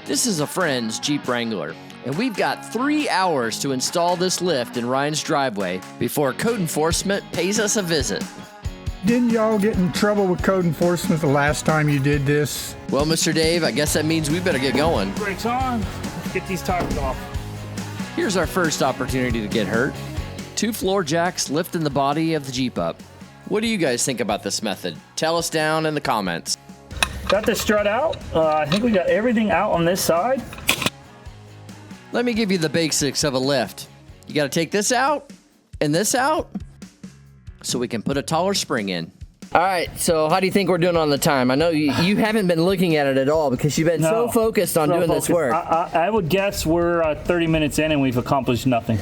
This is a friend's Jeep Wrangler, and we've got 3 hours to install this lift in Ryan's driveway before code enforcement pays us a visit. Didn't y'all get in trouble with code enforcement the last time you did this? Well, Mr. Dave, I guess that means we better get going. Brakes on. Let's get these tires off. Here's our first opportunity to get hurt. 2 floor jacks lifting the body of the Jeep up. What do you guys think about this method? Tell us down in the comments. Got the strut out. I think we got everything out on this side. Let me give you the basics of a lift. You got to take this out and this out so we can put a taller spring in. All right, so how do you think we're doing on the time? I know you haven't been looking at it at all because you've been so focused on doing this work. I would guess we're 30 minutes in and we've accomplished nothing.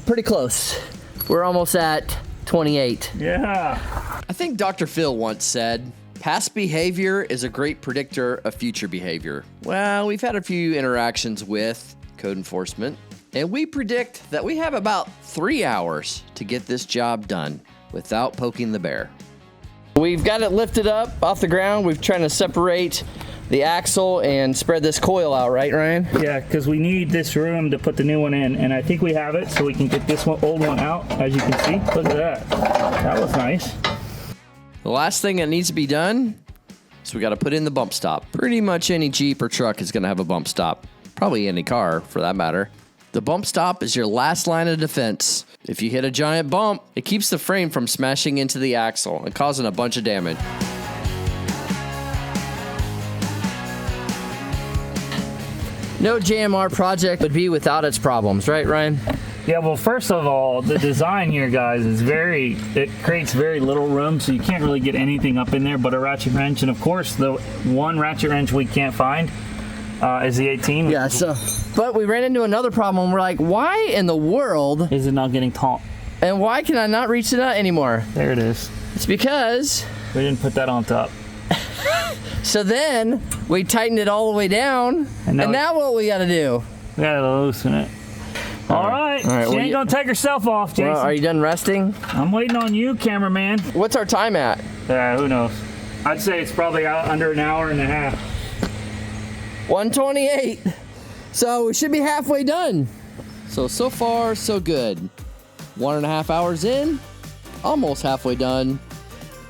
Pretty close. We're almost at 28. Yeah. I think Dr. Phil once said, past behavior is a great predictor of future behavior. Well, we've had a few interactions with code enforcement, and we predict that we have about 3 hours to get this job done without poking the bear. We've got it lifted up off the ground. We've tried to separate the axle and spread this coil out, right, Ryan? Yeah, because we need this room to put the new one in, and I think we have it, so we can get this old one out, as you can see. Look at that. That was nice. The last thing that needs to be done is we got to put in the bump stop. Pretty much any Jeep or truck is going to have a bump stop. Probably any car, for that matter. The bump stop is your last line of defense. If you hit a giant bump, it keeps the frame from smashing into the axle and causing a bunch of damage. No JMR project would be without its problems, right, Ryan? Yeah, well, first of all, the design here, guys, is it creates very little room, so you can't really get anything up in there but a ratchet wrench. And of course, the one ratchet wrench we can't find is the 18. Yeah, but we ran into another problem. We're like, why in the world is it not getting taut? And why can I not reach the nut anymore? There it is. It's because we didn't put that on top. So then we tightened it all the way down, and now what we got to do? We got to loosen it. All right. She ain't gonna take herself off, Jason. Well, are you done resting? I'm waiting on you, cameraman. What's our time at? Who knows? I'd say it's probably under an hour and a half. 1:28. So we should be halfway done. So far, so good. 1.5 hours in, almost halfway done,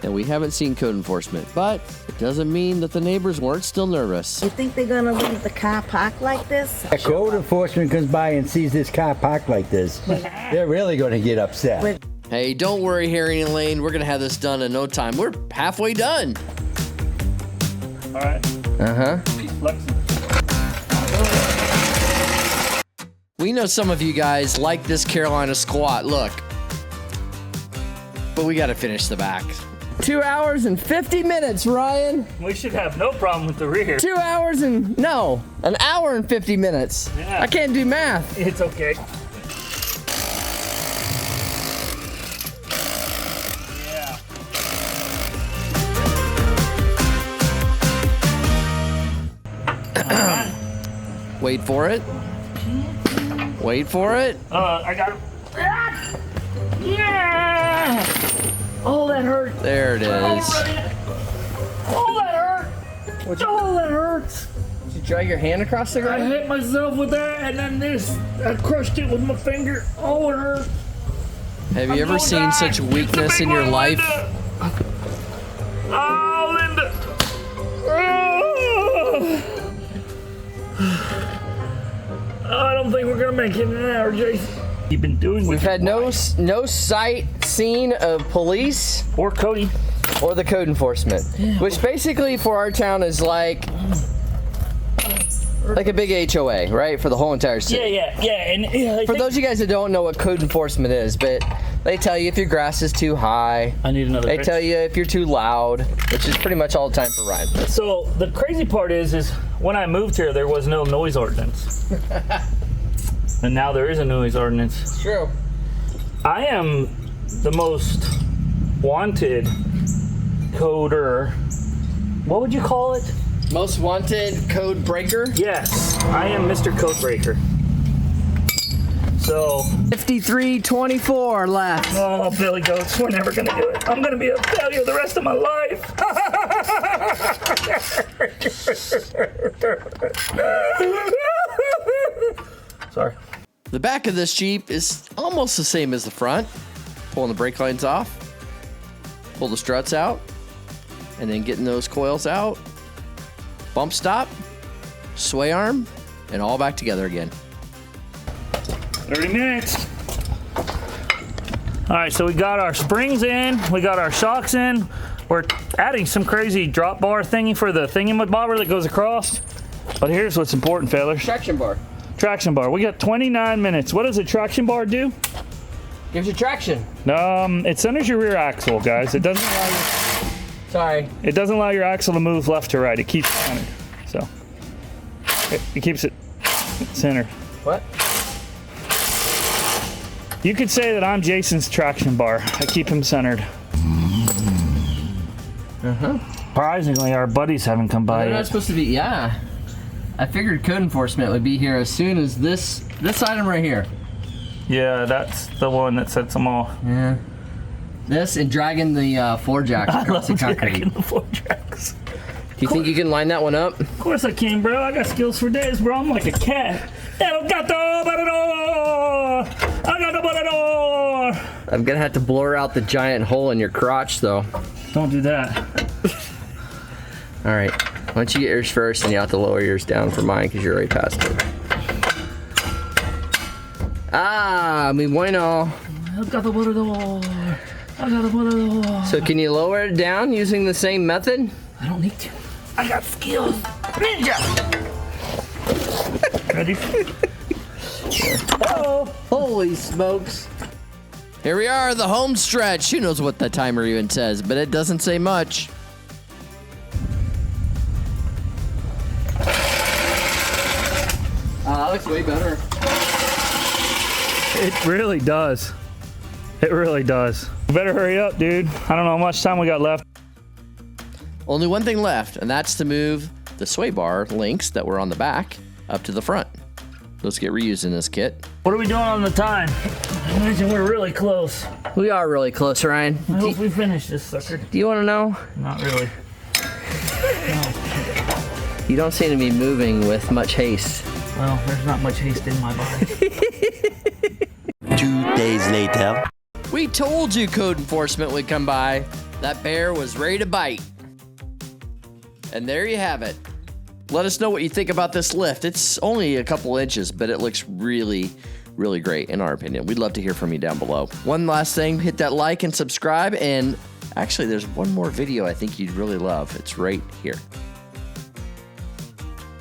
and we haven't seen code enforcement. But it doesn't mean that the neighbors weren't still nervous. You think they're gonna leave the car parked like this? A code enforcement comes by and sees this car parked like this. They're really gonna get upset. Hey, don't worry, Harry and Elaine. We're gonna have this done in no time. We're halfway done. All right. He's flexing. We know some of you guys like this Carolina squat look, but we gotta finish the back. 2 hours and 50 minutes, Ryan. We should have no problem with the rear. 2 hours and, no, an hour and 50 minutes. Yeah. I can't do math. It's okay. Yeah. Wait for it. Wait for it. I got it. Yeah! Oh, that hurt. There it is. Oh, that hurt. Oh, that hurts. Did you drag your hand across the I ground? hit myself with that, and then this. I crushed it with my finger. Oh, it hurt. Have you ever seen such weakness in your life? Oh, Linda. I don't think we're gonna make it in an hour, Jason. You've been doing. We've had no sight seen of police or Cody or the code enforcement, which basically for our town is like a big HOA, right, for the whole entire city. Yeah. And for those of you guys that don't know what code enforcement is, but they tell you if your grass is too high. I need another. They tell you if you're too loud, which is pretty much all the time for Ryan. So the crazy part is when I moved here, there was no noise ordinance. And now there is a noise ordinance. It's true. I am the most wanted coder. What would you call it? Most wanted code breaker? Yes, I am Mr. Code Breaker. So 53:24 left. Oh, Billy Goats, we're never gonna do it. I'm gonna be a failure the rest of my life. Sorry. The back of this Jeep is almost the same as the front. Pulling the brake lines off, pull the struts out, and then getting those coils out. Bump stop, sway arm, and all back together again. 30 minutes. All right, so we got our springs in, we got our shocks in. We're adding some crazy drop bar thingy for the thingamabobber that goes across. But here's what's important, fellas. Traction bar. Traction bar. We got 29 minutes. What does a traction bar do? Gives you traction. It centers your rear axle, guys. It doesn't allow It doesn't allow your axle to move left to right. It keeps it centered. So it keeps it centered. What? You could say that I'm Jason's traction bar. I keep him centered. Surprisingly, our buddies haven't come by They're yet. not supposed to be, yeah. I figured code enforcement would be here as soon as this item right here. Yeah, that's the one that sets them all. Yeah. This and dragging the floor jacks across the concrete. Dragging the floor jacks. Do you think you can line that one up? Of course I can, bro. I got skills for days, bro. I'm like a cat. El gato matador! El gato matador! I'm gonna have to blur out the giant hole in your crotch, though. Don't do that. All right. Why don't you get yours first, and you have to lower yours down for mine because you're already past it. Ah, mi bueno. El gato matador. El gato matador. So can you lower it down using the same method? I don't need to. I got skills. Ninja! Ready? Oh! Holy smokes. Here we are, the home stretch. Who knows what the timer even says, but it doesn't say much. That looks way better. It really does. It really does. You better hurry up, dude. I don't know how much time we got left. Only one thing left, and that's to move the sway bar links that were on the back up to the front. Those get reused in this kit. What are we doing on the time? I imagine we're really close. We are really close, Ryan. I hope we finish this sucker. Do you want to know? Not really. You don't seem to be moving with much haste. Well, there's not much haste in my body. 2 days later. We told you code enforcement would come by. That bear was ready to bite. And there you have it. Let us know what you think about this lift. It's only a couple inches, but it looks really, really great in our opinion. We'd love to hear from you down below. One last thing, hit that like and subscribe. And actually, there's one more video I think you'd really love. It's right here.